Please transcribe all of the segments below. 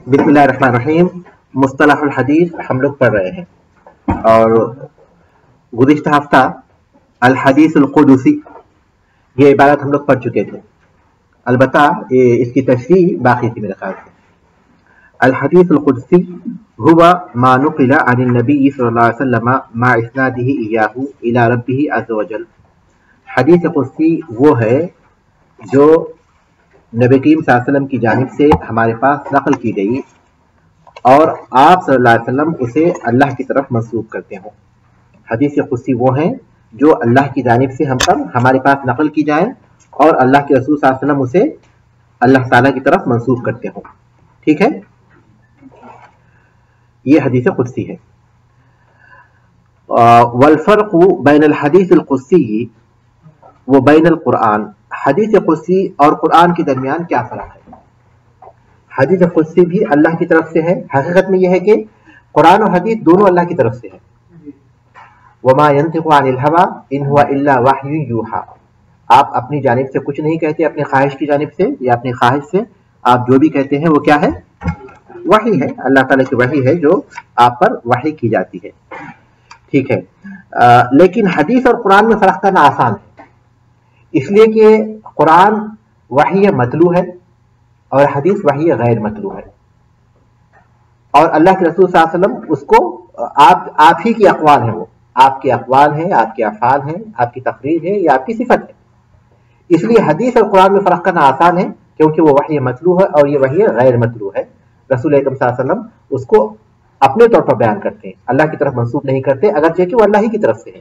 बिस्मिल्लाहिर्रहमानिर्रहीम। मुस्तलाहुल हदीस हम लोग पढ़ रहे हैं और गुज़िश्ता हफ्ता अल हदीसुल कुदसी ये इबारत हम लोग पढ़ चुके थे। अलबत्ता इसकी तशरीह बाकी थी मेरे ख्याल से। अल हदीसुल कुदसी हुवा मा नुक़िला अनिन नबी सल्लल्लाहु अलैहि वसल्लम मा इस्नादिही इय्याहु इला रब्बिही अज़्ज़ व जल। हदीस कुदसी वो है जो नबी करीम सल्लल्लाहु अलैहि वसल्लम की जानिब से हमारे पास नकल की गई और आप सल्लल्लाहु अलैहि वसल्लम उसे अल्लाह की तरफ मंसूब करते हो। हदीस कुदसी वो हैं जो अल्लाह की जानिब से हम पर हमारे पास नकल की जाए और अल्लाह के रसूल सल्लल्लाहु अलैहि वसल्लम उसे अल्लाह ताला की तरफ मंसूब करते हो। ठीक है, ये हदीस कुदसी है। वल फर्क़ु बैनल हदीसिल कुदसी व बैनल कुरान। हदीस कुदसी और कुरान के दरमियान क्या फर्क है? हदीस कुदसी भी अल्लाह की तरफ से है। हकीकत में यह है कि कुरान और हदीस दोनों अल्लाह की तरफ से है। वमा यंतिकु अनिल हवा इन हुवा इल्ला वह्युन यूहा। आप अपनी जानिब से कुछ नहीं कहते, अपनी ख्वाहिश की जानिब से या अपनी ख्वाहिश से आप जो भी कहते हैं वो क्या है? वही है, अल्लाह ताला की वही है जो आप पर वही की जाती है। ठीक है, लेकिन हदीस और कुरान में फर्क करना आसान है, इसलिए कि कुरान वही मतलू है और हदीस वही गैर मतलू है। और अल्लाह के रसूल सल्लल्लाहु अलैहि वसल्लम उसको आप ही की अक़वाल है, वो आपके अक़वाल हैं, आपके अफ़ाल हैं, आपकी तक़रीर है या आपकी सिफत है। इसलिए हदीस और कुरान में फ़र्क करना आसान है क्योंकि वो वही मतलू है और ये वही गैर मतलू है। रसूल अकरम सल्लल्लाहु अलैहि वसल्लम उसको अपने तौर पर बयान करते हैं, अल्लाह की तरफ मंसूब नहीं करते, अगरचे कि वो अल्लाह ही की तरफ से है।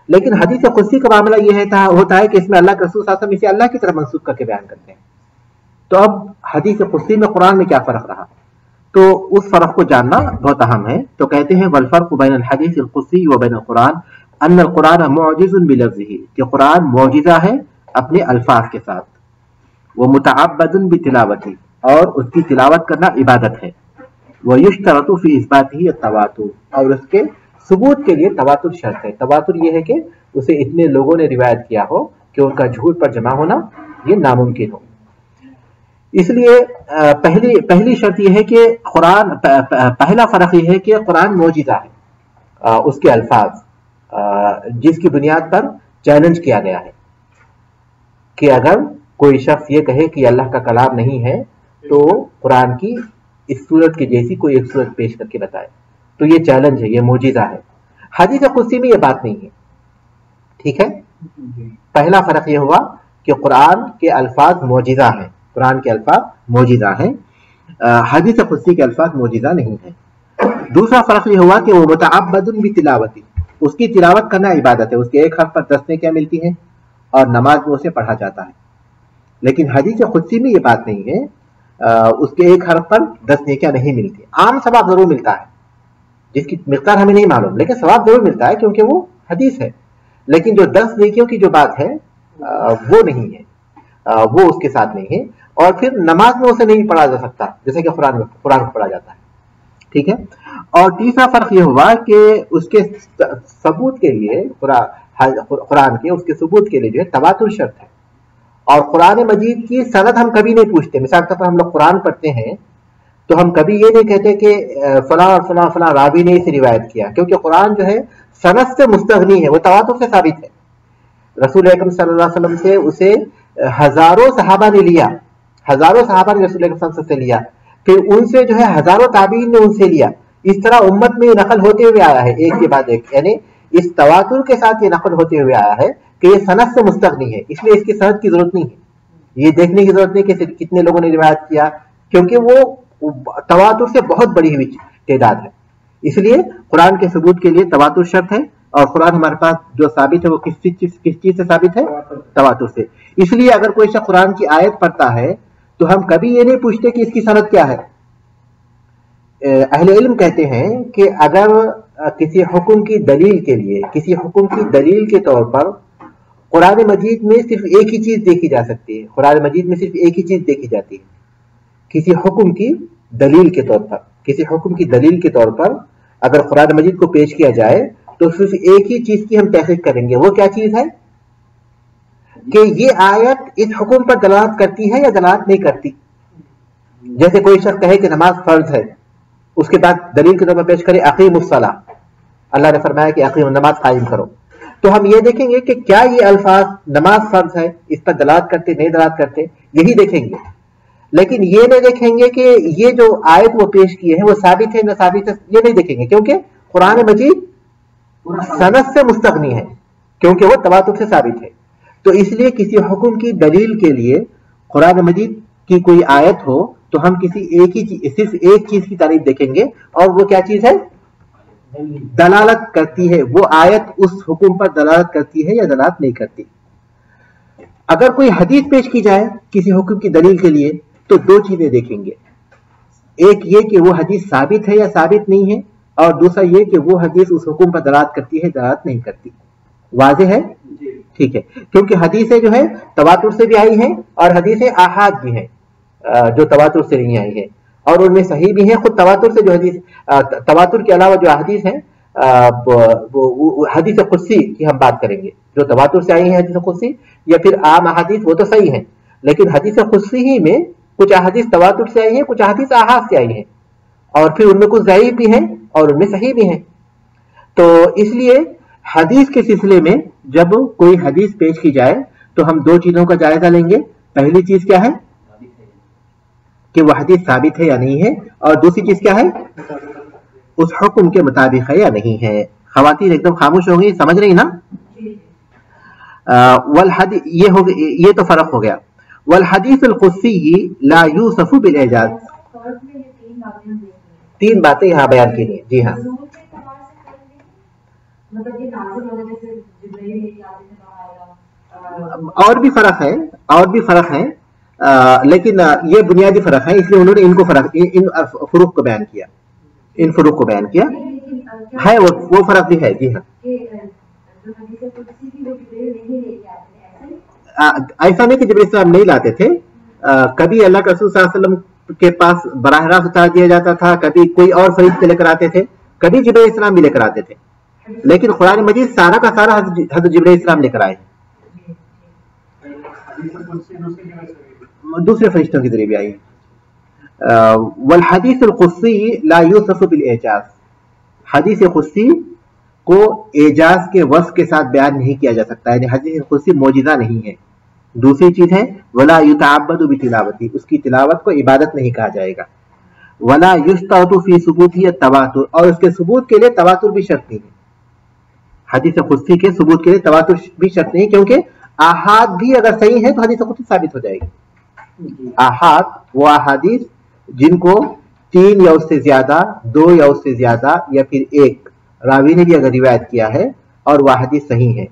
लेकिन हदीस कुदसी का मामला ये होता है कि इसमें अल्लाह के रसूल सल्लल्लाहु अलैहि वसल्लम इसे अल्लाह की तरफ मंसूब करके बयान करते हैं। तो अब हदीस कुदसी में कुरान में क्या फ़र्क रहा, तो उस फ़र्क को जानना बहुत अहम है। तो कहते हैं वल फ़र्क़ु बैनल हदीसिल कुदसी व बैनल कुरान अन्नल कुरान मुअजिज़ुन बिलफ़्ज़िही, कि कुरान मौजिज़ा है अपने अल्फाज के साथ, वो मुतअब्बदुन बितिलावती, और उसकी तिलावत करना इबादत है। वह युश्तरतु फी इस्बातिही अत-तवातुर, और उसके सबूत के लिए तवातुर शर्त है। तवातुर ये है कि उसे इतने लोगों ने रिवायत किया हो कि उनका झूठ पर जमा होना ये नामुमकिन हो। इसलिए पहली शर्त यह है कि कुरान, पहला फर्क यह है कि कुरान मौजिज़ा है, उसके अल्फाज जिसकी बुनियाद पर चैलेंज किया गया है कि अगर कोई शख्स ये कहे कि अल्लाह का कलाम नहीं है तो कुरान की इस सूरत की जैसी कोई एक सूरत पेश करके बताए, तो ये चैलेंज है, ये मौजिज़ा है। हदीस कुदसी में ये बात नहीं है। ठीक है, पहला फर्क ये हुआ कि कुरान के अल्फाज मौजिज़ा हैं, कुरान के अल्फाज मौजिज़ा हैं, हदीस कुदसी के अल्फाज मौजिज़ा नहीं है। दूसरा फर्क ये हुआ कि वो मुतअब्बदुन बितिलावती, उसकी तिलावत करना इबादत है, उसके एक हर्फ पर 10 नेकियां मिलती हैं और नमाज में उसे पढ़ा जाता है। लेकिन हदीस कुदसी में ये बात नहीं है, उसके एक हर्फ पर 10 नेकियां नहीं मिलती। आम सवाब जरूर मिलता है जिसकी मिक़दार हमें नहीं मालूम, लेकिन सवाब जरूर मिलता है क्योंकि वो हदीस है। लेकिन जो 10 नेकियों की जो बात है वो नहीं है, वो उसके साथ नहीं है। और फिर नमाज में उसे नहीं पढ़ा जा सकता जैसे कि कुरान में पढ़ा जाता है। ठीक है, और तीसरा फर्क यह हुआ कि उसके सबूत के लिए, कुरान के उसके सबूत के लिए जो है तवातुर शर्त है। और कुरान मजीद की सनद हम कभी नहीं पूछते। मिसाल के तौर पर हम लोग कुरान पढ़ते हैं तो हम कभी ये नहीं कहते कि फलां और फलां फलां रावी ने इसे रिवायत किया, क्योंकि कुरान जो है सनद से मुस्तगनी है, वो तवातुर से साबित है। रसूल अकरम सल्लल्लाहु अलैहि वसल्लम से उसे हजारों सहाबा ने लिया, हजारों सहाबा ने रसूल अकरम सल्लल्लाहु अलैहि वसल्लम से लिया, फिर उनसे जो है हजारों ताबीन ने उनसे लिया। इस तरह उम्मत में नकल होते हुए आया है एक के बाद एक, यानी इस तवातुर के साथ ये नकल होते हुए आया है कि ये सनद से मुस्तगनी है, इसलिए इसकी सनद की जरूरत नहीं है, ये देखने की जरूरत नहीं कि कितने लोगों ने रिवायत किया, क्योंकि वो तवातुर से बहुत बड़ी हुई तादाद है। इसलिए कुरान के सबूत के लिए तवातुर शर्त है, और कुरान हमारे पास जो साबित है वो किस चीज से साबित है? तवातुर से। इसलिए अगर कोई शख्स कुरान की आयत पढ़ता है तो हम कभी ये नहीं पूछते कि इसकी सनद क्या है। अहले इल्म कहते हैं कि अगर किसी हुक्म की दलील के लिए, किसी हुक्म की दलील के तौर पर कुरान मजीद में सिर्फ एक ही चीज देखी जा सकती है, कुरान मजीद में सिर्फ एक ही चीज देखी जाती है किसी हुक्म की दलील के तौर पर, किसी हुक्म की दलील के तौर पर अगर कुरान मजीद को पेश किया जाए तो सिर्फ एक ही चीज की हम तहकीक करेंगे। वो क्या चीज है कि ये आयत इस हुक्म पर दलालत करती है या दलालत नहीं करती। जैसे कोई शख्स कहे कि नमाज फर्ज है, उसके बाद दलील के तौर पर पेश करे अकीमुस्सलाह, अल्लाह ने फरमाया कि अकीम नमाज कायम करो, तो हम ये देखेंगे कि क्या ये अल्फाज नमाज फर्ज है इस पर दलालत करते नहीं दलालत करते, यही देखेंगे। लेकिन ये नहीं देखेंगे कि ये जो आयत वो पेश किए हैं वो साबित है न साबित है, ये नहीं देखेंगे, क्योंकि कुरान मजीद सनद से मुस्तगनी है, क्योंकि वो तवातुर से साबित है। तो इसलिए किसी हुक्म की दलील के लिए कुरान मजीद की कोई आयत हो तो हम किसी एक ही चीज, सिर्फ एक चीज की तारीफ देखेंगे, और वो क्या चीज है? दलालत करती है वो आयत उस हुक्म पर दलालत करती है या दलालत नहीं करती। अगर कोई हदीस पेश की जाए किसी हुक्म की दलील के लिए तो दो चीजें देखेंगे, एक ये कि वो हदीस साबित है या साबित नहीं है, और दूसरा ये कि वो हदीस उस हुक्म पर दलालत करती है दलालत नहीं करती। वाज़ेह है? ठीक है, क्योंकि हदीसें जो है तवातुर से भी आई हैं और हदीसें आहाद भी हैं जो तवातुर से नहीं आई है, और उनमें सही भी हैं। खुद तवातुर से जो हदीस, तवातुर के अलावा जो हदीस हैं वो हदीस कुदसी की हम बात करेंगे, जो तवातुर से आई है हदीस कुदसी या फिर आम अहादीस, वो तो सही है, लेकिन हदीस कुदसी ही में कुछ अहादीस तवातुर से आई है, कुछ अहादीस आहाद से आई है, और फिर उनमें कुछ ज़ईफ़ भी हैं और उनमें सही भी हैं। तो इसलिए हदीस के सिलसिले में जब कोई हदीस पेश की जाए तो हम दो चीजों का जायजा लेंगे। पहली चीज क्या है कि वह हदीस साबित है या नहीं है, और दूसरी चीज क्या है उस हुक्म के मुताबिक है या नहीं है। खवातीन एकदम खामोश हो गई, समझ रही ना? वल हदीस ये तो फर्क हो गया। वल हदीस अल कुदसी ला यूसफु बिल एजाज, तीन बातें यहाँ बयान की हैं। जी हाँ, और भी फर्क है, और भी फर्क है, लेकिन ये बुनियादी फर्क है, इसलिए उन्होंने इनको फर्क इन फुरूक को बयान किया, इन फुरूक को बयान किया है, वो फर्क भी है। जी हाँ, ऐसा नहीं कि जिब्रील इस्लाम नहीं लाते थे, कभी अल्लाह के रसूल सल्लल्लाहु अलैहि वसल्लम के पास बराह रास्त उतार दिया जाता था, कभी कोई और फरिश्ते लेकर आते थे, कभी जिब्रील इस्लाम भी लेकर आते थे, लेकिन कुरान मजीद सारा का सारा हज़रत जिब्रील इस्लाम लेकर आए, दूसरे फरिश्तों के जरिए भी आई। वल हदीस अल कुदसी ला यूसफ बिल एजाज, हदीस कुदसी को एजाज के वस्फ के साथ बयान नहीं किया जा सकता, यानी हदीस कुदसी मौजिज़ा नहीं है। दूसरी चीज है वला युतअब्बदु बितिलावती, उसकी तिलावत को इबादत नहीं कहा जाएगा। वला युश्तरतु फी सुबूती तवातुर, और उसके सबूत के लिए तवातुर भी शर्त नहीं है। हदीस कुदसी के सबूत के लिए तवातुर भी शर्त नहीं, क्योंकि आहाद भी अगर सही है तो हदीस कुदसी साबित हो जाएगी। आहाद वो अहादीस जिनको तीन या उससे ज्यादा, दो या उससे ज्यादा, या फिर एक रावी ने भी अगर रिवायत किया है और वह हदीस सही है,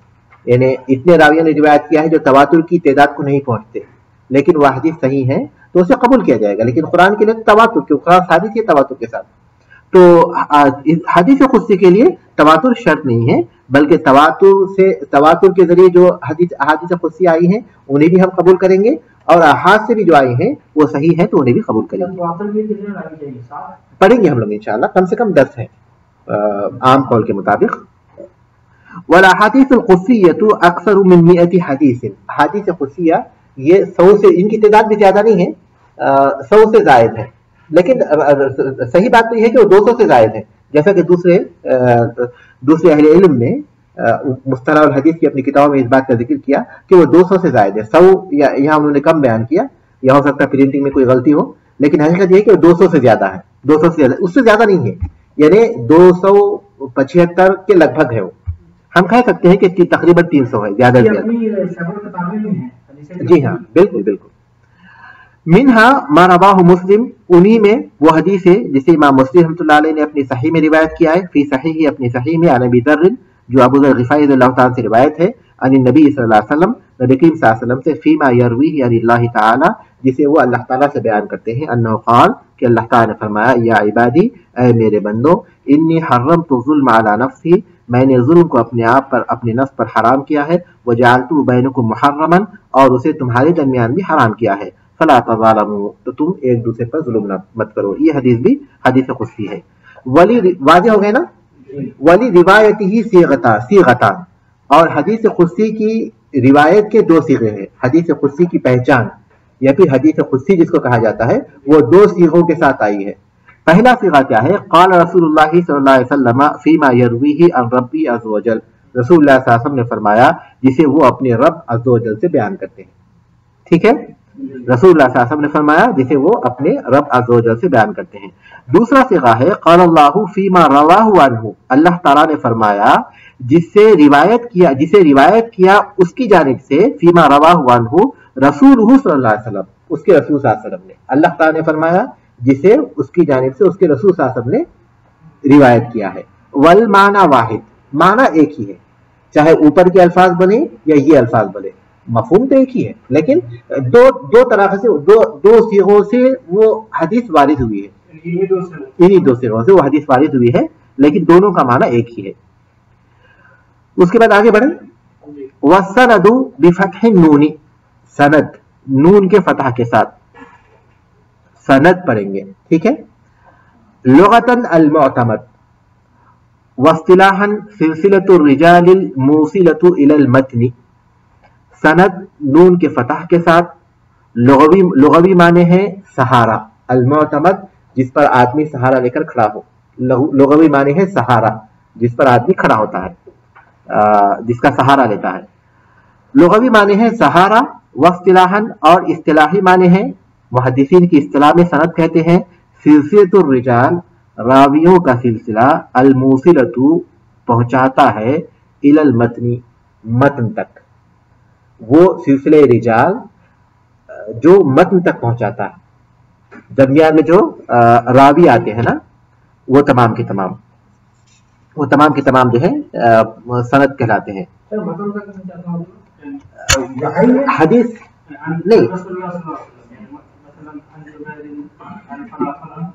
यानी इतने रावियों ने रिवायत किया है जो तवातुर की तादाद को नहीं पहुंचते, लेकिन वह हदीस सही है तो उसे कबूल किया जाएगा। लेकिन कुरान के लिए तवातुर, क्योंकि कुरान साबित है तवातुर के साथ, तो हदीस कुदसी के लिए तवातुर शर्त नहीं है, बल्कि तवातुर के जरिए जो हदीस कुदसी आई हैं उन्हें भी हम कबूल करेंगे, और अहाद से भी जो आई हैं वो सही है तो उन्हें भी कबूल करेंगे। पढ़ेंगे हम लोग इंशाअल्लाह, कम से कम 10 है आम कौल के मुताबिक। वल अहादीस अल कुदसिय्यतु अक्सर मिन मिअति हदीस, हदीस कुदसिया ये 100 से, इनकी तादाद भी ज्यादा नहीं है, 100 से जायद है, लेकिन सही बात तो यह है कि वो 200 से जायद है, जैसा कि दूसरे अहले इल्म ने मुस्तला अल हदीस की अपनी किताबों में इस बात का जिक्र किया कि वो 200 से जायद है। 100 या यहाँ उन्होंने कम बयान किया, या हो सकता है प्रिंटिंग में कोई गलती हो, लेकिन हकीकत यह है कि वो 200 से ज्यादा है, 200 से ज्यादा, उससे ज्यादा नहीं है, यानी 275 के लगभग है वो। हम कह सकते हैं कि तकरीबन 300 है, ज्यादा से ज्यादा। जी हाँ, बिल्कुल बिल्कुल। मिनहा मा रवाहु मुस्लिम, उन्हीं में वो हदीस है जिसे इमाम मुस्लिम रहमतुल्लाह अलैह ने अपनी सही में रिवायत किया है, फी सही अपनी सही में, अन अबी दर्र, जो अबू ज़र ग़िफ़ारी रज़ियल्लाहु ताला से रिवायत है, अन नबी सल्लल्लाहु अलैहि वसल्लम, नबी करीम सल्लल्लाहु अलैहि वसल्लम से, फीमा यरवीही अनिल्लाहि ताला, जिसे वो अल्लाह ताला से बयान करते हैं, अन्नहु क़ाल, कि अल्लाह ताला ने फरमाया, या इबादी, ऐ मेरे बंदो, इन्नी हर्रमतु ज़ुल्म अला नफ्सी, मैंने जुल्म को अपने आप पर, अपने नफ्स पर हराम किया है, वजअलतु बैनकुम मुहर्रमन, और उसे तुम्हारे दरमियान भी हराम किया है, फला तज़ालमू, तो तुम एक दूसरे पर जुल्म मत करो। ये हदीस भी हदीस कुदसी है। वली वाज़ेह हो गए ना? वली रिवायतिही सीगतान, और हदीस कुदसी की रिवायत के दो सीगे हैं। हदीस कुदसी की पहचान या फिर हदीस कुदसी जिसको कहा जाता है, वो दो सीगों के साथ आई है। पहला सीगा क्या है, क़ाल रसूलुल्लाह सल्लल्लाहु अलैहि वसल्लम फीमा यरवीही अन रब्बी अज़्ज़ व जल, रसूलुल्लाह सल्लल्लाहु अलैहि वसल्लम ने फरमाया जिसे वो अपने रब अज़्ज़ व जल से बयान करते हैं। ठीक है, रसूलुल्लाह सल्लल्लाहु अलैहि वसल्लम ने फरमाया जिसे वो अपने रब अज़्ज़ व जल से बयान करते हैं। दूसरा सीगा है क़ालल्लाहु फीमा रवाहु अन्हु, अल्लाह ताला ने फरमाया जिसे रिवायत किया उसकी जानिब से, फीमा रवाहु अन्हु रसूलुहु सल्लल्लाहु अलैहि वसल्लम, उसके रसूल सल्लल्लाहु अलैहि वसल्लम ने, अल्लाह ताला ने फरमाया जिसे उसकी जानिब से उसके रसूल सल्लल्लाहु अलैहि वसल्लम ने रिवायत किया है। वल माना वाहिद, माना एक ही है, चाहे ऊपर के अल्फाज बने या ये अल्फाज बने, मफहूम तो एक ही है, लेकिन दो तरह से दो सीगों से वो हदीस वारिद हुई है, इन्हीं दो सीगों से वो हदीस वारिद हुई है, लेकिन दोनों का माना एक ही है। उसके बाद आगे बढ़े, वसनदु बिफतहिन नूनी, सनद नून के फतह के साथ सनद पढ़ेंगे। ठीक है, लुगतन अल मुअतमद वस्तिलाहन सिलसिलतुर रिजालिल मूसिलतु इलल मतनी, सनद नून के फतह के साथ, लुगवी माने हैं सहारा, अल मुअतमद जिस पर आदमी सहारा लेकर खड़ा हो, लुगवी माने हैं सहारा जिस पर आदमी खड़ा होता है, जिसका सहारा लेता है, लुगवी माने हैं सहारा। वस्तिलाहन और इस्तिलाही माने हैं, मुहद्दिसीन की इस्तिलाह में सनद कहते हैं सिलसिलतुर रिजाल, रावियों का सिलसिला, अल मूसिलतु पहुंचाता है, इलल मतनी मतन तक, वो सिलसिले रिजाल जो मतन तक पहुंचाता है, दरमियान में जो रावी आते हैं ना, वो तमाम के तमाम जो है सनद कहलाते हैं। हदीस नहीं,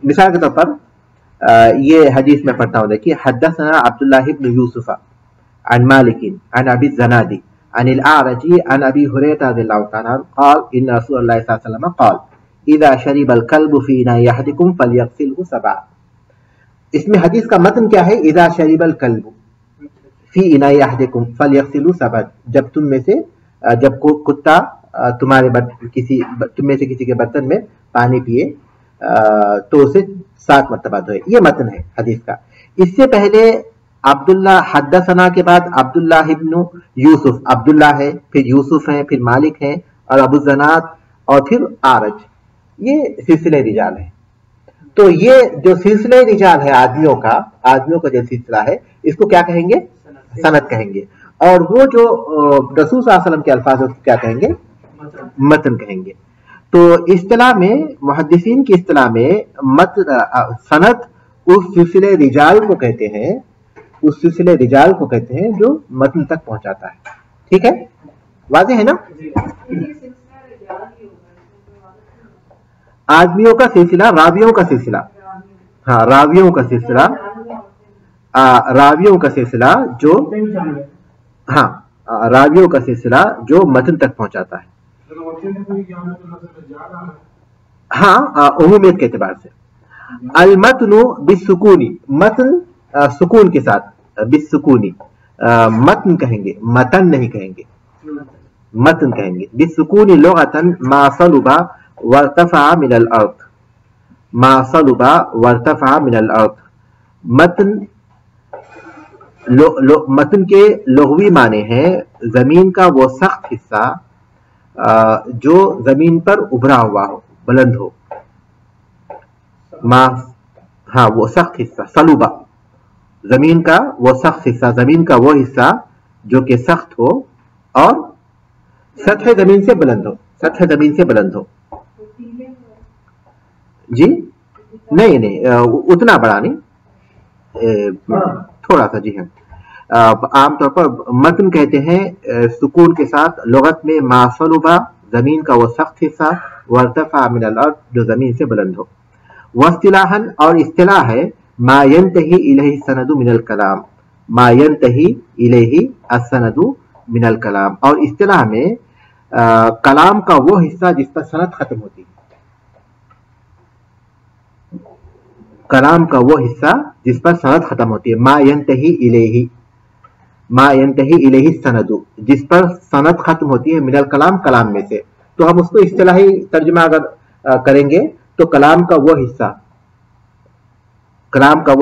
मिसाल के तौर पर ये हदीस में पढ़ता हूँ, देखिए, हद्दसना अब्दुल्लाह इब्न यूसुफ अन मालिक अन अबी ज़नादी अन अल आरजी अन अबी हुरैरा रज़ियल्लाहु तआला अन्हु क़ाल इन्न रसूलल्लाह सल्लल्लाहु अलैहि वसल्लम क़ाल इज़ा शरिबल कल्बु फ़ी इनाइ अहदिकुम फ़लयग़सिलहु सबआ। इसमें हदीस का मतन क्या है, इज़ा शरिबल कल्बु फ़ी इनाइ अहदिकुम फ़लयग़सिलहु सबआ, जब कुत्ता तुम में से किसी के बर्तन में पानी पिए तो उसे 7 मरतबा धोए, ये मतन है हदीस का। इससे पहले अब्दुल्ला, हद्दसना के बाद अब्दुल्लाह इब्न यूसुफ, अब्दुल्ला है, फिर यूसुफ है, फिर मालिक है, और अबू ज़नाद, और फिर आरज, ये सिलसिले रिजाल है। तो ये जो सिलसिले रिजाल है आदमियों का जो सिलसिला है, इसको क्या कहेंगे, सनद कहेंगे। और वो जो रसूल सल्लल्लाहु अलैहि वसल्लम के अल्फाज क्या कहेंगे, मतन कहेंगे। तो इस्तिलाह में, मुहद्दिसीन की इस्तिलाह में सनद उस सिलसिले रिजाल को कहते हैं जो मतन तक पहुंचाता है। ठीक है, वाज़ेह है ना। आदमियों का सिलसिला, रावियों का सिलसिला, हाँ, रावियों का सिलसिला जो मतन तक पहुंचाता है। हाँ, उम्मीद के एतबार से। अल मतनु बिस्सुकूनी, मतन सुकून के साथ, बिस्सुकूनी, मतन कहेंगे, मतन नहीं कहेंगे, मतन कहेंगे। बिस्सुकूनी लुगतन मा सलुबा वर्तफा मिनल अर्द, मा सलुबा वर्तफा मिनल अर्द। मतन मतन के लुग़वी माने हैं जमीन का वो सख्त हिस्सा जो जमीन पर उभरा हुआ हो, बुलंद हो। हाँ, वो सख्त हिस्सा, सलुबा, जमीन का वो सख्त हिस्सा, जमीन का वो हिस्सा जो कि सख्त हो और सतह जमीन से बुलंद हो, जी नहीं, उतना बड़ा नहीं, थोड़ा सा, जी हाँ। आमतौर पर मतन कहते हैं सुकून के साथ, लुगत में मासलुबा, जमीन का वो सख्त हिस्सा, वर्तफा मिनल अर्द, जो जमीन से बुलंद हो। वस्तिलाहन और इस्तिलाह है मा यंतही इलैहि सनदु मिनल कलाम, मा यंतही इलैहि अस्सनदु मिनल कलाम। और इस्तिलाह में कलाम का वो हिस्सा जिस पर सनद खत्म होती है, कलाम का वो हिस्सा जिस पर सनद खत्म होती है। मा यंतही इलैहि सनदु, जिस पर सनद खत्म होती है, मिनल कलाम, कलाम में से। تو हम उसको इस्तिलाही तर्जुमा अगर करेंगे तो कलाम का वो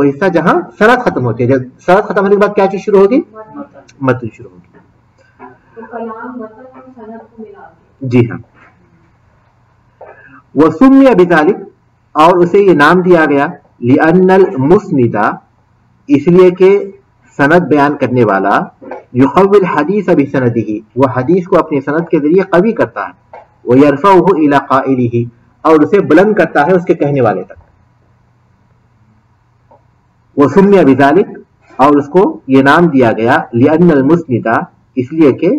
हिस्सा जहां सनद खत्म होती है। जब सनद खत्म होने के बाद क्या चीज शुरू होगी? मतन शुरू होगी। तो कलाम मतन और सनद को मिला के। जी हाँ। वसुम्य बिजालिक, और उसे ये नाम दिया गया लिअन्नल मुस्निदा, इसलिए कि सनद बयान करने वाला, युखव्विल हदीस बिसनदिही, वह हदीस को अपने सनद के जरिए कवी करता है, व यरफउहु इला काइलिही, और उसे बुलंद करता है उसके कहने वाले तक। वसुम्य बिजालिक, और उसको ये नाम दिया गया लिअन्नल मुस्निदा, इसलिए कि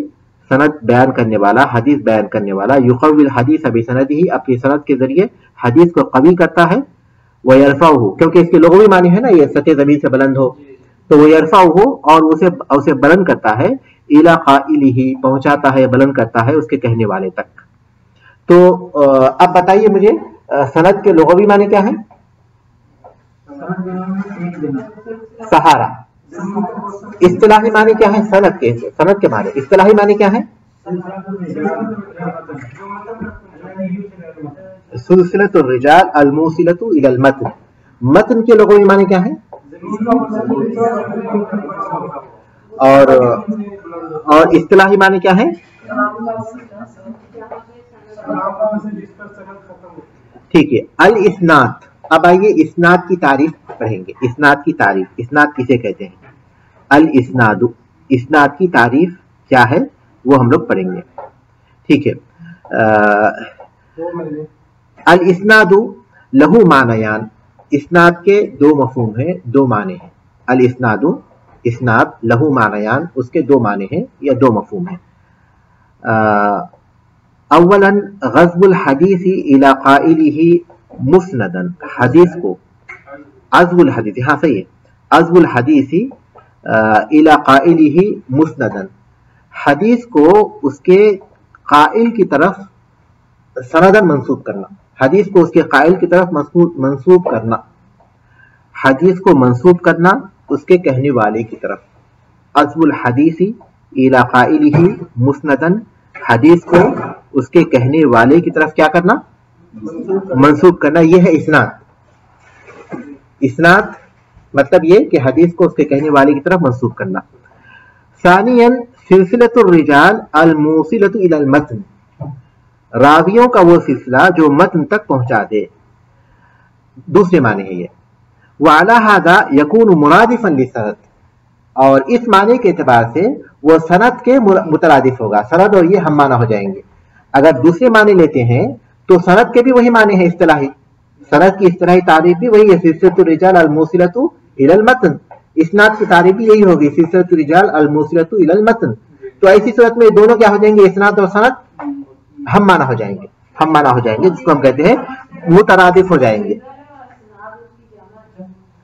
सनद बयान करने वाला, हदीस बयान करने वाला, युखव्विल हदीस बिसनदिही, अपनी सनद के जरिए हदीस को कवी करता है, व यरफउहु, क्योंकि इसके लुग़वी मानी है ना ये सतह ज़मीन से बुलंद हो, तो वो यरफउहु, और उसे बुलंद करता है, इला काइलिही, पहुंचाता है, बुलंद करता है उसके कहने वाले तक। तो अब बताइए मुझे सनद के लुग़वी माने क्या है? सहारा। इस्तिलाही माने क्या है? सनद के माने इस्तिलाही माने क्या है? सिलसिलतुर रिजाल अल मूसिलतु इलल मतन। मतन के लुग़वी माने क्या है? और इस्तिलाही माने क्या है? ठीक है। अल इस्नाद। अब आइए इस्नाद की तारीफ पढ़ेंगे। इस्नाद की तारीफ, इस्नाद किसे कहते हैं? अल इस्नादु, इस्नाद की तारीफ क्या है वो हम लोग पढ़ेंगे। ठीक है। अल इस्नादु लहू मानयान, इस्नाद के दो मफहूम हैं, दो माने हैं। अल इस्नादु, इस्नाद, लहू मानयान, उसके दो माने हैं या दो मफहूम हैं। अव्वलन गज़्बुल हदीसी इला काइलिही मुस्नदन, हदीस को, अज़्बुल हदीस, हाँ सही है, अज़्बुल हदीसी इला काइलिही मुस्नदन, हदीस को उसके काइल की तरफ सनदन मंसूब करना, हदीस को उसके काइल की तरफ मंसूब करना, हदीस को मंसूब करना उसके कहने वाले की तरफ। अज़्बुल हदीसी इला काइलिही मुस्नदन, हदीस को उसके कहने वाले की तरफ क्या करना? मंसूब करना। यह है इस्नाद। इस्नाद मतलब ये कि हदीस को उसके कहने वाले की तरफ मंसूब करना। सानियन सिलसिलतुर रिजाल अल मूसिलतु इलल मतन, रावियों का वो सिलसिला जो मतन तक पहुंचा दे, दूसरे माने है ये। वाला हादा यकून मुरादिफन लिसनद, और इस माने के एतबार से वो सनद के मुतरादिफ होगा। सनद और ये हम माना हो जाएंगे। अगर दूसरे माने लेते हैं तो सनद के भी वही माने हैं इस्तिलाही, सनद की इस्तिलाही तारीफ भी वही है, सिलसिलतुर रिजाल अल मूसिलतु इलल मतन। इस्नाद की तारीफ भी यही होगी, सिलसिलतुर रिजाल अल मूसिलतु इलल मतन। तो ऐसी सूरत में दोनों क्या हो जाएंगे? इस्नाद और सनद हम माना हो जाएंगे, हम माना हो जाएंगे, जिसको हम कहते हैं मुतरादिफ हो जाएंगे।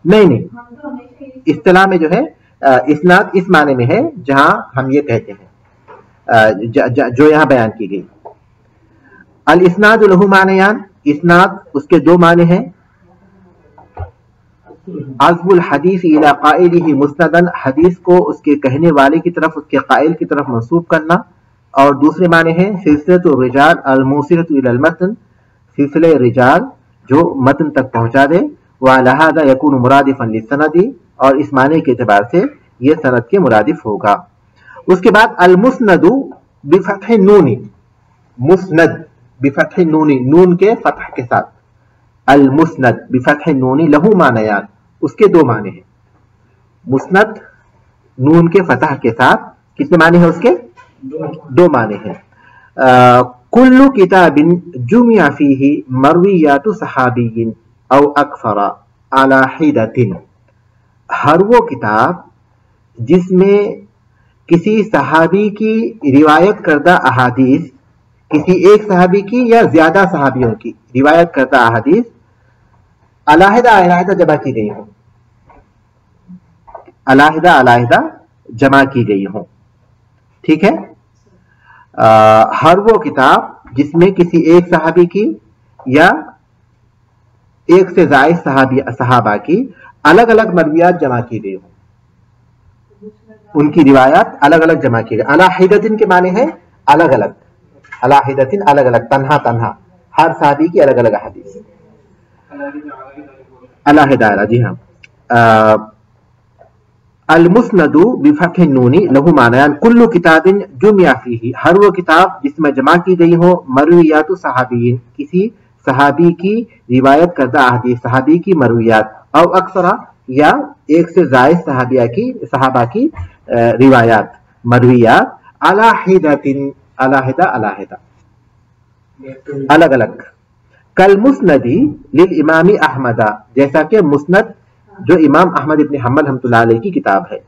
नहीं, इस्तिलाह में जो है इस्नाद इस माने में है जहां हम ये कहते हैं जो यहां बयान की गई। अल इस्नाद लहू मानयान, इस्नाद उसके दो माने हैं। अज़्बुल हदीस इला काइलिही मुस्नदन, हदीस को उसके कहने वाले की तरफ, उसके काइल की तरफ मंसूब करना। और दूसरे माने हैं सिलसिलतुर रिजाल अल मूसिलतु इलल मतन, सिलसिले रिजाल जो मतन तक पहुंचा दे। व लहादा यकून मुरादिफन लिसनदी, और इस माने के एतबार से यह सनद के मुरादिफ होगा। उसके बाद अल मुस्नदु बिफतह नूनी, मुस्नद बिफतह नूनी, नून के फतह के साथ, अल मुस्नद बिफतह नूनी लहू मानयान, उसके दो माने हैं। मुस्नद नून के फतह के साथ कितने माने हैं उसके? दो माने हैं। कुल्लु किताबिन जुमिया फीही मरवियातु सहाबियिन औ अक्सरा अला हिदतिन, हर वो किताब जिसमें किसी सहाबी की रिवायत करदा अहादीस, किसी एक सहाबी की या ज्यादा सहाबियों की रिवायत करदा अहादीस अलाहिदा अलाहिदा जमा की गई हो, अलाहिदा अलाहिदा जमा की गई हो। ठीक है। हर वो किताब जिसमें किसी एक सहाबी की या एक से जायद सहाबा की अलग अलग मरवियात जमा की गई हो, उनकी रिवायात अलग अलग जमा की गई। अला हिदतिन के माने हैं अलग अलग, अलाहिदतिन अलग अलग, तन्हा तन्हा, हर सहाबी की अलग अलग हदीस। अलाहिदा, जी हाँ। अल मुस्नदु बिफतह नूनी लहु मानायान कुल्लु किताबिन जुमिया फीही, हर वो किताब जिसमें जमा की गई हो मरवियातु सहाबीन, किसी सहाबी की रिवायत करदा अहदीस, सहाबी की मरवियात, और अक्सरा या एक से जायद सहाबा की रिवायात मरवियात, अलाहिदातिन अलाहिदा अलाहिदा अलग अलग, कल मुस्नदी लिल इमामी अहमदा, जैसा कि मुस्नद जो इमाम अहमद इब्न हम्बल रहमतुल्लाह अलैहि की किताब है,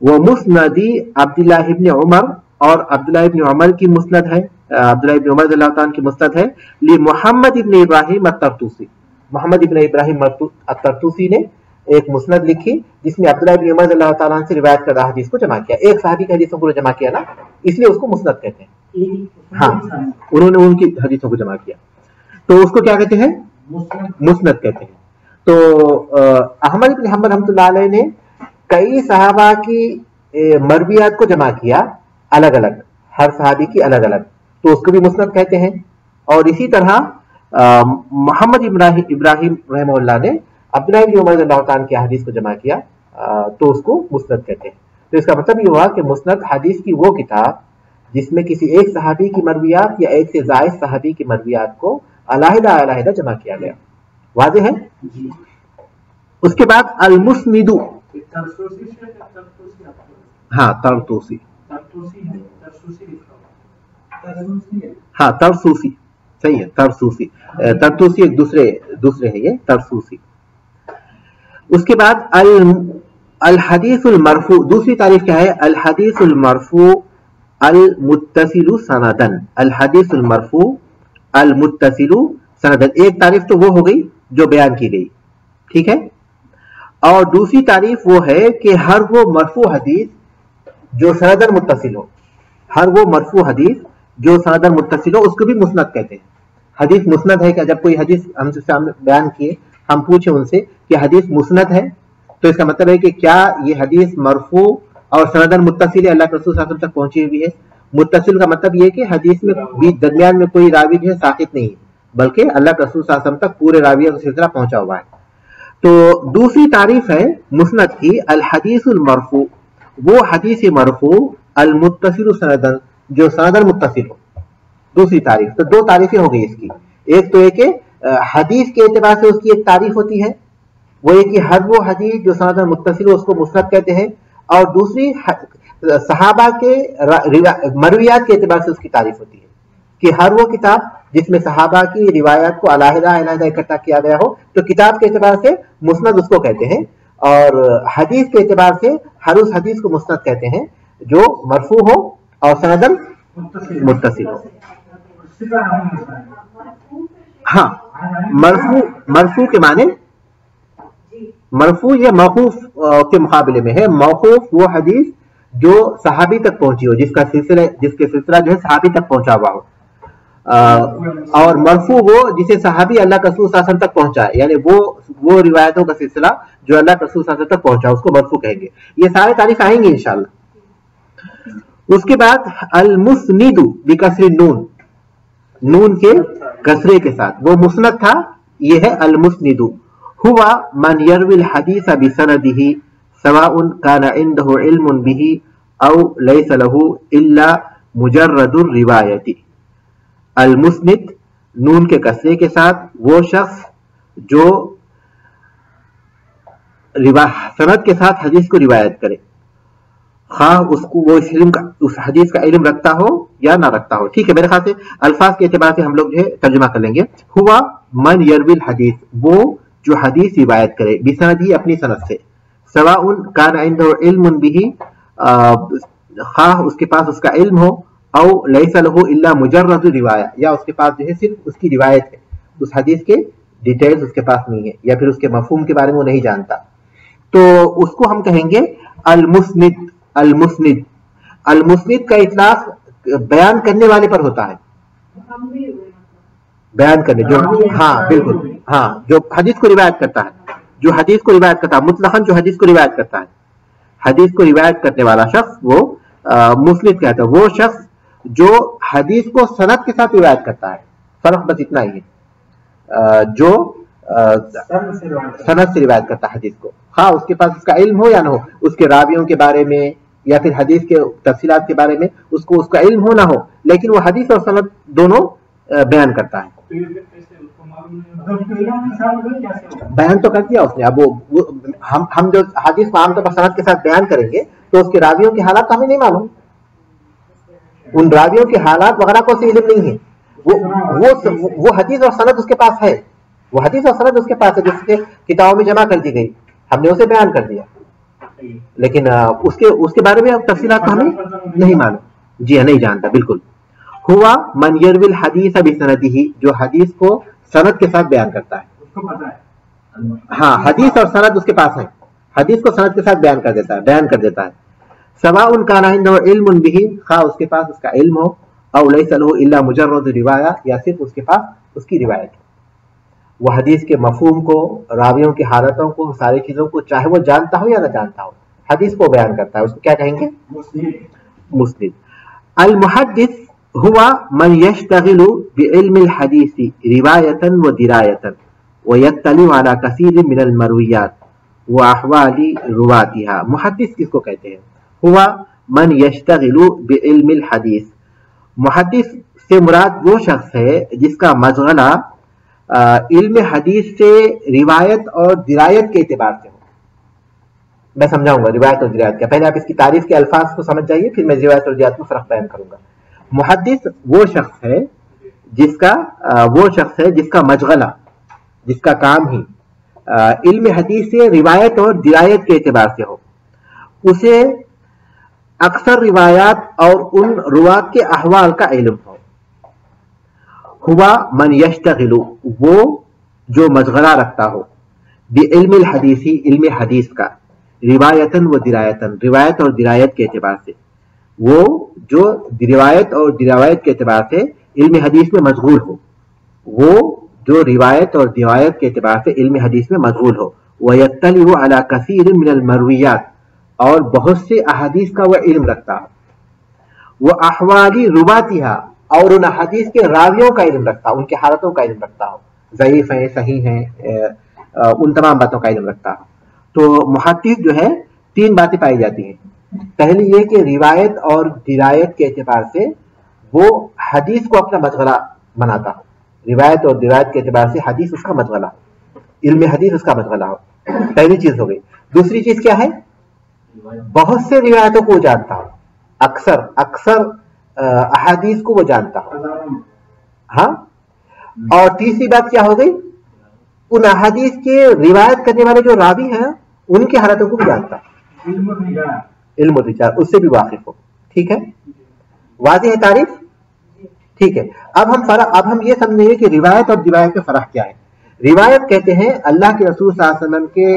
वो मुस्नदी अब्दुल्लाह इब्न उमर, और अब्दुल्लाह इब्न उमर की मुस्नद है, अब्दुल्लाह इब्न उमर रज़ियल्लाहु ताला की मुस्नद है, li मोहम्मद इब्न इब्राहिम अत-तरतुसी, मोहम्मद इब्न इब्राहिम अत-तरतुसी ने एक मुस्नद लिखी जिसमें अब्दुल्लाह इब्न उमर रज़ियल्लाहु ताला से रिवायत करदा हदीस को जमा किया, एक सहाबी की हदीसों को जमा किया ना, इसलिए उसको मुस्नद कहते हैं। हाँ, उन्होंने उनकी हदीसों को जमा किया तो उसको क्या कहते हैं, मुस्नद कहते हैं। तो अहमद इब्न हम्बल रहमतुल्लाह अलैहि ने कई सहाबा की मरवियात को जमा किया अलग अलग, हर सहाबी की अलग अलग, तो उसको भी मुस्नद कहते हैं। और इसी तरह मोहम्मद इब्राहिम रहमतुल्लाह ने अब्दुल्लाह इब्न उमर रज़ियल्लाहु ताला की हदीस को जमा किया, तो उसको मुस्नद कहते हैं। तो इसका मतलब ये हुआ कि मुस्नद हदीस की वो किताब जिसमें किसी एक सहाबी की मरवियात या एक से जायद सहाबी की मरवियात को अलाहिदा अलाहिदा जमा किया गया। वाज़े है? उसके बाद अल मुस्निदु, हाँ तरतूसी, हाँ तरसूसी, सही है, तरसूसी, तरतूसी एक दूसरे है ये तरसूसी। उसके बाद अल हदीसुल मरफू, दूसरी तारीफ क्या है, अल हदीसुल मरफू अल मुत्तसिलु सनदन, अल हदीसुल मरफू अल मुत्तसिलु सनदन, एक तारीफ तो वो हो गई जो बयान की गई, ठीक है। और दूसरी तारीफ वो है कि हर वो मरफू हदीस जो सनदन मुत्तसिल हो, हर वो मरफू हदीस जो सनदन मुत्तसिल हो उसको भी मुस्नद कहते हैं। हदीस मुस्नद है क्या, जब कोई हदीस हमसे सामने बयान किए, हम पूछे उनसे कि हदीस मुस्नद है, तो इसका मतलब है कि क्या ये हदीस मरफू और सनदन मुत्तसिल अल्लाह के रसूल सल्लल्लाहु अलैहि वसल्लम तक पहुंची हुई है। मुत्तसिल का मतलब ये है कि हदीस में बीच दरमियान में कोई रावी जो है साकित नहीं है, बल्कि अल्लाह के रसूल सल्लल्लाहु अलैहि वसल्लम तक पूरे रावियों का सिलसिला पहुंचा हुआ है। तो दूसरी तारीफ है मुस्नद की अल हदीसुल मरफू, वो हदीस मरफू अल मुत्तसिल सनदन जो सनदन मुत्तसिल हो, दूसरी तारीफ। तो दो तारीफें हो गई इसकी, एक तो एक हदीस के एतबार से उसकी एक तारीफ होती है, वो एक कि हर वो हदीस जो सनदन मुत्तसिल हो उसको मुस्नद कहते हैं, और दूसरी सहाबा के मरवियात के एतबार से उसकी तारीफ होती है कि हर वो किताब जिसमें सहाबा की रिवायत को अलहदा अलहदा इकट्ठा किया गया हो, तो किताब के एतबार से मुस्नद उसको कहते हैं, और हदीस के एतबार से हर उस हदीस को मुस्नद कहते हैं जो मरफू हो और सनदन मुत्तसिल हो। हाँ, मरफू के माने मरफू या मौकूफ के मुकाबले में है। मौकूफ वो हदीस जो सहाबी तक पहुंची हो, जिसके सिलसिला जो है सहाबी तक पहुंचा हुआ हो, और मरफू वो जिसे सहाबी अल्लाह के रसूल सल्लल्लाहु अलैहि वसल्लम तक पहुंचा है, यानी वो रिवायतों का सिलसिला जो अल्लाह के रसूल सल्लल्लाहु अलैहि वसल्लम तक पहुंचा, उसको मरफू कहेंगे। ये सारे तारीफ आएंगे इंशाअल्लाह। उसके बाद अल मुस्निदु बिकसरी नून, नून के कसरे के साथ, वो मुस्नद था, ये है अल मुस्निदु। हुवा मन यरविल हदीस बिसनदिही सवाउन काना इंदहु इल्मुन बिही औ लैसा लहू इल्ला मुजर्रदुर रिवायती। अल मुस्निद नून के कसरे के साथ वो शख्स जो सनद के साथ हदीस को रिवायत करे, खा उसको वो उस हदीस का इल्म रखता हो या ना रखता हो। ठीक है, मेरे ख्याल से अल्फाज के एतबार से हम लोग जो है तर्जुमा कर लेंगे। हुआ मन यरविल हदीस, वो जो हदीस रिवायत करे, बिसनद ही अपनी सनद से, सवाउन कान इंदहु इल्मुन बिही, खा उसके पास उसका इल्म हो, औ लैसा लहू इल्ला मुजर्रद रिवाया, या उसके पास जो है सिर्फ उसकी रिवायत है, उस हदीस के डिटेल्स उसके पास नहीं है, या फिर उसके मफहूम के बारे में वो नहीं जानता, तो उसको हम कहेंगे अल मुस्निद। अल मुस्निद, अल मुस्निद का इतलाक बयान करने वाले पर होता है, बयान करने जो, हाँ बिल्कुल, हाँ जो हदीस को रिवायत करता है, जो हदीस को रिवायत करता है, मुतलकन जो हदीस को रिवायत करता है, हदीस को रिवायत करने वाला शख्स वो मुस्निद कहता है। वो शख्स جو حدیث کو سند کے ساتھ روایت کرتا ہے، فرق بس اتنا ہی ہے، جو سند سے روایت کرتا ہے حدیث کو، ہاں اس کے پاس اس کا علم ہو یا نہ ہو، اس کے راویوں کے بارے میں یا پھر حدیث کے تفصیلات کے بارے میں اس کا علم ہو نہ ہو، لیکن وہ حدیث اور سند دونوں بیان کرتا ہے۔ بیان تو کر دیا اس نے، اب وہ ہم جو حدیث کو عام طور پر سند کے ساتھ بیان کریں گے تو اس کے راویوں کے حالات ہمیں نہیں معلوم، ان راویوں کے حالات وغیرہ کو سے علم نہیں ہے، وہ حدیث اور سند اس کے پاس ہے، وہ حدیث اور سند اس کے پاس ہے، جس کے کتابوں میں جمع کر دی گئی، ہم نے اسے بیان کر دیا، لیکن اس کے بارے میں تفصیلات ہمیں نہیں معلوم، جی ہاں نہیں جانتا بالکل۔ ہوا من یروی الحدیث بسندہ، جو حدیث کو سند کے ساتھ بیان کرتا ہے، ہاں حدیث اور سند اس کے پاس ہے، حدیث کو سند کے ساتھ بیان کر دیتا ہے، سواء کان عنده علم به، خواہ اس کے پاس اس کا علم ہو، او لیس له الا مجرد روایہ، یا صرف اس کے پاس اس کی روایت ہے، وہ حدیث کے مفہوم کو، راویوں کی حالتوں کو، ساری چیزوں کو چاہے وہ جانتا ہو یا نہ جانتا ہو، حدیث کو بیان کرتا ہے، اس کو کیا کہیں گے؟ مسلم۔ المحدث ہوا من یشتغل بعلم الحدیث روایتا و درایتا ویطلع علی کثیر من المرویات واحوال رواتها۔ محدث کس کو کہتے ہیں؟ ہوا من یشتغل بعلم الحدیث، محدث سے مراد وہ شخص ہے جس کا مشغلہ علم حدیث سے روایت اور درایت کے اعتبار سے ہو۔ میں سمجھاؤں گا روایت اور درایت کا، پہلے آپ اس کی تعریف کے الفاظ کو سمجھ جائیے، پھر میں روایت اور درایت میں فرق بیان کروں گا۔ محدث وہ شخص ہے جس کا مشغلہ، جس کا کام ہی علم حدیث سے روایت اور درایت کے اعتبار سے ہو، اسے اکثر روایات اور ان روات کے احوال کا علم ہو۔ ہوا من یشتغل، وہ جو مشغلہ رکھتا ہو، بعلم الحدیث، علم حدیث کا، روایتاً و درایتاً، روایت اور درایت کے اعتبار سے، وہ جو روایت اور درایت کے اعتبار سے علم حدیث میں مشغول ہو، وہ جو روایت اور درایت کے اعتبار سے علم حدیث میں مشغول ہو، وَيَطَّلِعُ عَلَى كَثِيرٍ مِنَ الْمَرْوِيَّاتِ، اور بہت سے احادیث کا وہ علم رکھتا ہو، وَأَحْوَالِ رُوَاتِهَا، اور ان احادیث کے راویوں کا علم رکھتا ہو، ان کے حالتوں کا علم رکھتا ہو، ضعیف ہیں صحیح ہیں، ان تمام باتوں کا علم رکھتا ہو۔ تو محدث جو ہے تین باتیں پائی جاتی ہیں، پہلی یہ کہ روایت اور درایت کے اعتبار سے وہ حدیث کو اپنا مشغلہ بناتا ہو، روایت اور درایت کے اعتبار سے حدیث اس کا مشغلہ ہو، علم حدیث اس کا مشغلہ ہو، پہلی چیز ہو گئی۔ دوسری چیز کیا ہے؟ بہت سے روایتوں کو وہ جانتا ہو، اکثر احادیث کو وہ جانتا ہو، ہاں۔ اور تیسری بات کیا ہو گئی؟ ان احادیث کے روایت کرنے والے جو راوی ہیں ان کی حالتوں کو بھی جانتا ہو، علم و رجال، اس سے بھی واقف ہو، ٹھیک ہے؟ واضح ہے تعریف؟ ٹھیک ہے۔ اب ہم یہ سمجھیں گے کہ روایت اور درایت میں فرق کیا ہے۔ روایت کہتے ہیں اللہ کے رسول صلی اللہ علیہ وسلم کے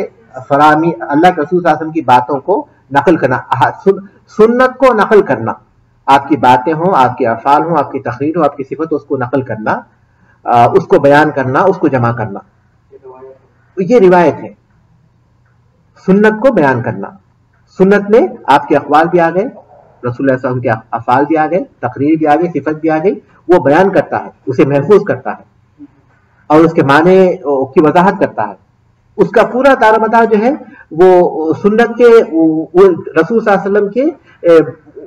فراہمی، اللہ کے رسول صلی اللہ علیہ وسلم کی باتوں کو نقل کرنا، سنت کو نقل کرنا، آپ کی باتیں ہوں، آپ کے افعال ہوں، آپ کی تقریر ہو، آپ کی صفت ہو، اس کو نقل کرنا، اس کو بیان کرنا، اس کو جمع کرنا، یہ روایت ہے۔ سنت کو بیان کرنا، سنت میں آپ کے اقوال بھی آ گئے، رسول اللہ صلی اللہ علیہ وسلم کے افعال بھی آ گئے، تقریر بھی آ گئی، صفت بھی آ گئی، وہ بیان کرتا ہے، اسے محفوظ کرتا ہے اور اس کے معنی کی وضاحت کرتا ہے۔ اس کا پورا دار مدار جو ہے وہ سنت کے، رسول صلی اللہ علیہ وسلم کے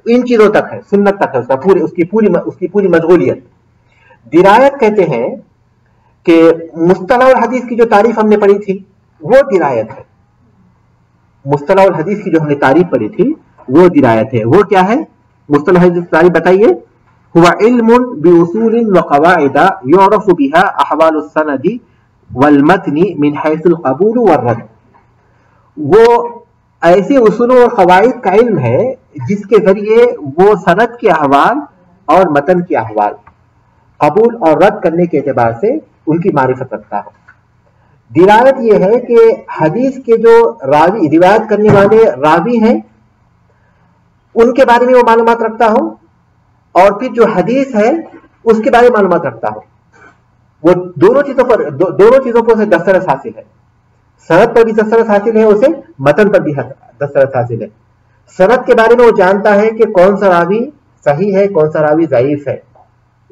ان چیزوں تک ہے، سنت تک ہے، اس کی پوری مشغولیت۔ درایت کہتے ہیں کہ مصطلح الحدیث کی جو تعریف ہم نے پڑھی تھی وہ درایت ہے، مصطلح الحدیث کی جو ہم نے تعریف پڑھی تھی وہ درایت ہے۔ وہ کیا ہے مصطلح الحدیث کی تعریف؟ بتائیے۔ ہوا علم باصول وقواعد يعرف بها احوال السند والمتن من حيث القبول والرد، وہ ایسے اصولوں اور قواعد کا علم ہے جس کے ذریعے وہ سند کے احوال اور متن کے احوال قبول اور رد کرنے کے اعتبار سے ان کی معرفت رکھتا ہو۔ درایت یہ ہے کہ حدیث کے جو راوی، روایت کرنے والے راوی ہیں، ان کے بارے میں وہ معلومات رکھتا ہو، اور پھر جو حدیث ہے اس کے بارے میں معلومات رکھتا ہو۔ وہ دونوں چیزوں پر اسے دسترس حاصل ہے، سند پر بھی دسترس حاصل ہے، اسے متن پر بھی دسترس حاصل ہے۔ سند کے بارے میں وہ جانتا ہے کہ کون سا راوی صحیح ہے, کون سا راوی ضعیف ہے.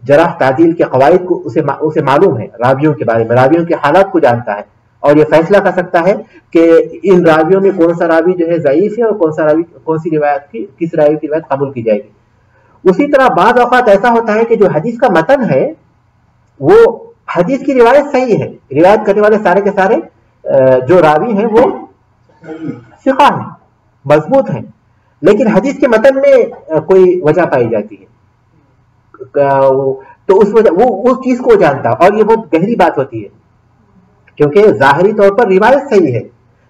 جرح تعدیل کے قواعد کو اسے معلوم ہے, راویوں کے بارے میں, راویوں کے حالات کو جانتا ہے, اور یہ فیصلہ کر سکتا ہے کہ ان راویوں میں کون سا راوی جو ہے ضعیف ہے اور کون سا راوی, کون سی روایت کی, کس راوی کی روایت قبول کی جائے گی. اسی طرح بعض اوقات ایسا ہوتا ہے کہ جو حدیث کا متن ہے وہ حدیث کی روایت صحیح ہے, روایت کرنے والے سارے کے سارے جو راوی ہیں وہ ثقہ ہیں, مضبوط ہیں, لیکن حدیث کے متن میں کوئی وجہ پائی جاتی ہے, تو اس وجہ وہ اس چیز کو جانتا, اور یہ بہت گہری بات ہوتی ہے کیونکہ ظاہری طور پر روایت صحیح ہے,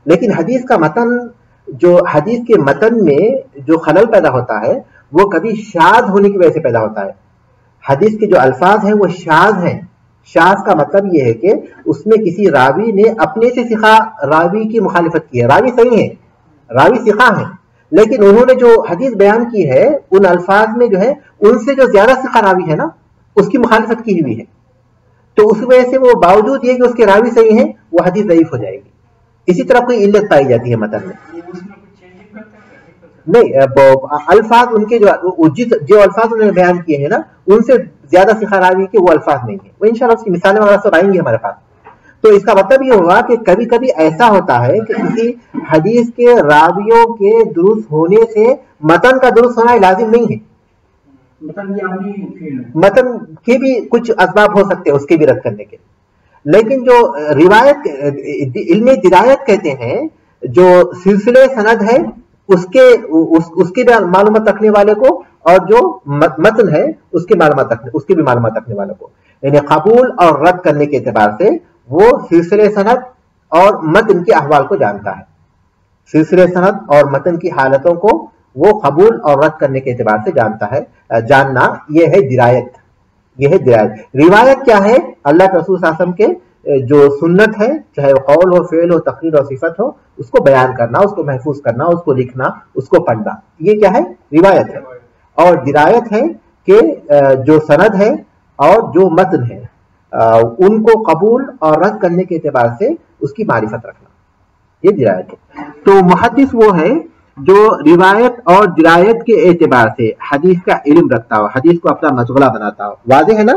لیکن حدیث کا متن, جو حدیث کے متن میں جو خلل پیدا ہوتا ہے وہ کبھی شاذ ہونے کی وجہ سے پیدا ہوتا ہے. حدیث کے جو الفاظ ہیں وہ شاذ ہیں. شاذ کا مطلب یہ ہے کہ اس میں کسی راوی نے اپنے سے ثقہ راوی کی مخالفت کی ہے. راوی صحیح ہے, راوی ثقہ ہے, لیکن انہوں نے جو حدیث بیان کی ہے ان الفاظ میں جو ہے ان سے جو زیادہ ثقہ راوی ہے نا اس کی مخالفت کی ہوئی ہے, تو اس وجہ سے وہ باوجود یہ کہ اس کے راوی صحیح ہیں وہ حدیث ضعیف ہو جائے گی. اسی طرح کوئی علت پائی جاتی ہے متن میں. نہیں, الفاظ ان کے جو الفاظ انہوں نے بیان کیے ہیں نا ان سے زیادہ ثقہ راوی کے وہ الفاظ نہیں ہیں. وہ انشاءاللہ اس کی مثالیں وغیرہ سب آئیں گی ہمارے پاس. تو اس کا مطلب یہ ہوگا کہ کبھی کبھی ایسا ہوتا ہے کہ کسی حدیث کے راویوں کے درست ہونے سے متن کا درست ہونا لازم نہیں ہے. متن کے بھی کچھ اسباب ہو سکتے ہیں اس کے بھی رد کرنے کے, لیکن جو روایت علم درایت کہتے ہیں, جو سلسلے سند ہے اس کے بھی معلومات رکھنے والے کو اور جو متن ہے اس کے بھی معلومات رکھنے والے کو, یعنی قبول اور رد کرنے کے اعتبار سے وہ سلسلے سند اور متن کے احوال کو جانتا ہے. سلسلے سند اور متن کی حالتوں کو وہ قبول اور رد کرنے کے اعتبار سے جانتا ہے. جاننا یہ ہے درایت, یہ ہے درایت. روایت کیا ہے؟ اللہ کے رسول صلی اللہ علیہ وسلم کے جو سنت ہے, چاہے وہ قول ہو, فعل ہو, تقریر اور صفت ہو, اس کو بیان کرنا, اس کو محفوظ کرنا, اس کو لکھنا, اس کو پڑھنا, یہ کیا ہے؟ روایت ہے. اور درایت ہے کہ جو سند ہے اور جو متن ہے ان کو قبول اور رد کرنے کے اعتبار سے اس کی معرفت رکھنا, یہ درایت ہے. تو محدث وہ ہے جو روایت اور درایت کے اعتبار سے حدیث کا علم رکھتا ہو, حدیث کو اپنا مشغلہ بناتا ہو. واضح ہے نا؟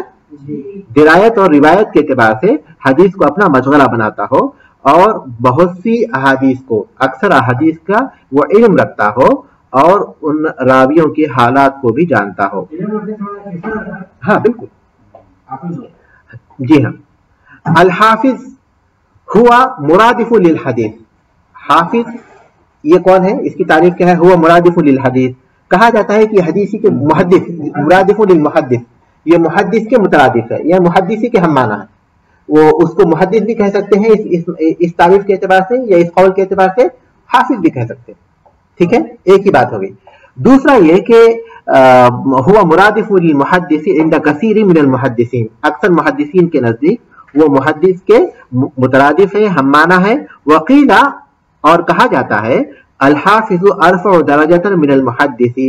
درایت اور روایت کے اعتبار سے حدیث کو اپنا مشغلہ بناتا ہو اور بہت سی احادیث کو, اکثر احادیث کا وہ علم رکھتا ہو اور ان راویوں کے حالات کو بھی جانتا ہو. ہاں بالکل, جی ہاں. الحافظ ہوا مرادف للحدیث. حافظ یہ کون ہے؟ اس کی تعریف کیا ہے؟ ہوا مرادف للحدیث. کہا جاتا ہے کہ حدیثی کے محدث, مرادف للمحدث, یہ محدث کے مترادف ہے, یہ محدثی کے ہم معنی ہے. وہ اس کو محدث بھی کہہ سکتے ہیں اس تعریف کے اعتبار سے, یا اس قول کے اعتبار سے حافظ بھی کہہ سکتے ہیں. ٹھیک ہے, ایک ہی بات ہو گئی. دوسرا یہ کہ ہوا مرادف للمحدث عند کثیر من المحدثین, اکثر محدثین کے نزدیک وہ محدث کے مترادف ہے, ہم معنی ہے. وقیلا, اور کہا جاتا ہے الحافظ ارفع درجۃ من المحدث,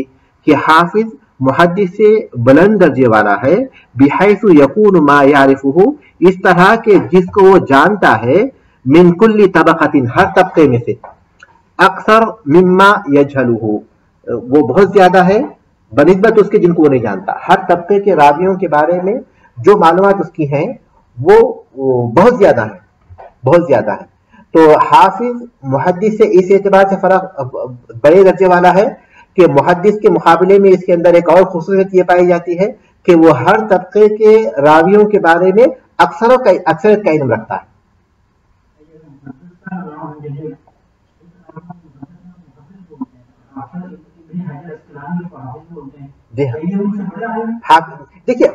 کہ حافظ محدث سے بلند درجے والا ہے. بحیث یکون ما یعرفہ, اس طرح کہ جس کو وہ جانتا ہے, من کل طبقۃ, ہر طبقے میں سے, اکثر مما یجہلہ, وہ بہت زیادہ ہے بنسبت اس کے جن کو وہ نہیں جانتا. ہر طبقے کے راویوں کے بارے میں جو معلومات اس کی ہیں وہ بہت زیادہ ہے, بہت زیادہ ہے. تو حافظ محدث سے اس اعتبار سے فرق بڑے درجے والا ہے کہ محدث کے مقابلے میں اس کے اندر ایک اور خصوصیت یہ پائی جاتی ہے کہ وہ ہر طبقے کے راویوں کے بارے میں اکثریت کا علم رکھتا ہے. جی ہاں, دیکھیے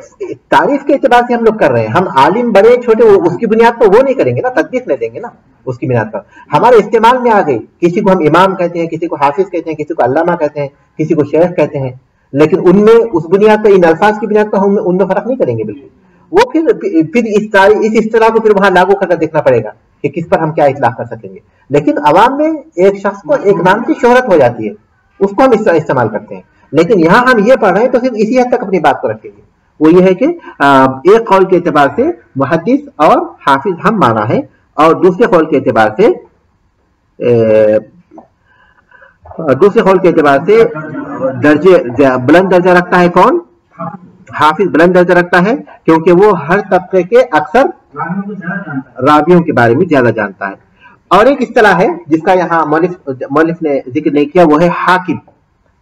تعریف کے اعتبار سے ہم لوگ کر رہے ہیں, ہم عالم بڑے چھوٹے اس کی بنیاد پر وہ نہیں کریں گے نا, تطبیق نہیں دیں گے نا اس کی بنیاد پر. ہمارے استعمال میں آ گئی, کسی کو ہم امام کہتے ہیں, کسی کو حافظ کہتے ہیں, کسی کو علامہ کہتے ہیں, کسی کو شیخ کہتے ہیں, لیکن ان میں اس بنیاد پر, ان الفاظ کی بنیاد پر ہم ان میں فرق نہیں کریں گے بالکل. وہ پھر اس اصطلاح کو پھر وہاں لاگو کر دیکھنا پڑے گا کہ کس پر ہم کیا اطلاق کر سکیں گے. لیکن عوام میں ایک شخص کو ایک نام کی شہرت ہو جاتی ہے, اس کو ہم اس طرح استعمال کرتے ہیں. لیکن یہاں ہم یہ پڑھ رہے ہیں تو صرف اسی حد تک اپنی بات کو رکھیں گے. وہ یہ ہے کہ ایک قول کے اعتبار سے محدث اور حافظ ہم معنی ہے, اور دوسرے قول کے اعتبار سے दर्जे बुलंद दर्जा रखता है कौन? हाफिज बुलंद दर्जा रखता है क्योंकि वो हर तबके के अक्सर रावियों के बारे में ज्यादा जानता है। और एक इस्तिलाह है जिसका यहाँ मौलिफ ने जिक्र नहीं किया, वो है हाकिम।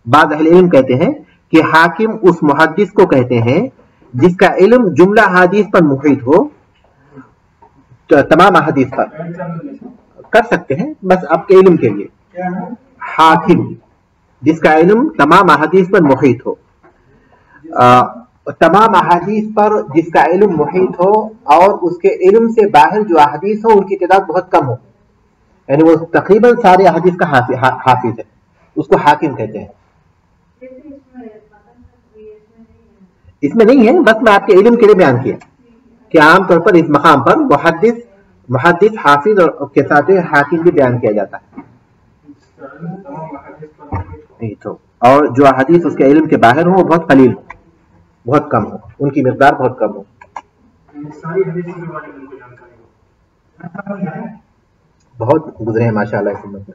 बाद अहले इल्म कहते हैं कि हाकिम उस मुहद्दिस को कहते हैं जिसका इल्म जुमला हदीस पर मुहित हो, तो तमाम हदीस पर कर सकते हैं, बस आपके इल्म के लिए। हाकिम जिसका इल्म तमाम हदीस पर मुहित हो, तमाम अहादीस पर जिसका इल्म मुहित हो और उसके इल्म से बाहर जो अहादीस हो उनकी तादाद बहुत कम हो, यानी वो तकरीबन सारे अहादीस का हाफिज है, उसको हाकिम कहते हैं। इसमें नहीं है, बस मैं आपके इल्म के लिए बयान किया कि आमतौर पर इस मकाम पर मुहद्दिस हाफिज और के साथ हाकिम भी बयान किया जाता है। नहीं तो और जो अहादीस उसके इल्म के बाहर हो वो बहुत कलील हो, बहुत कम हो, उनकी मिकदार बहुत कम हो। बहुत गुजरे हैं माशाअल्लाह इस उम्मत में।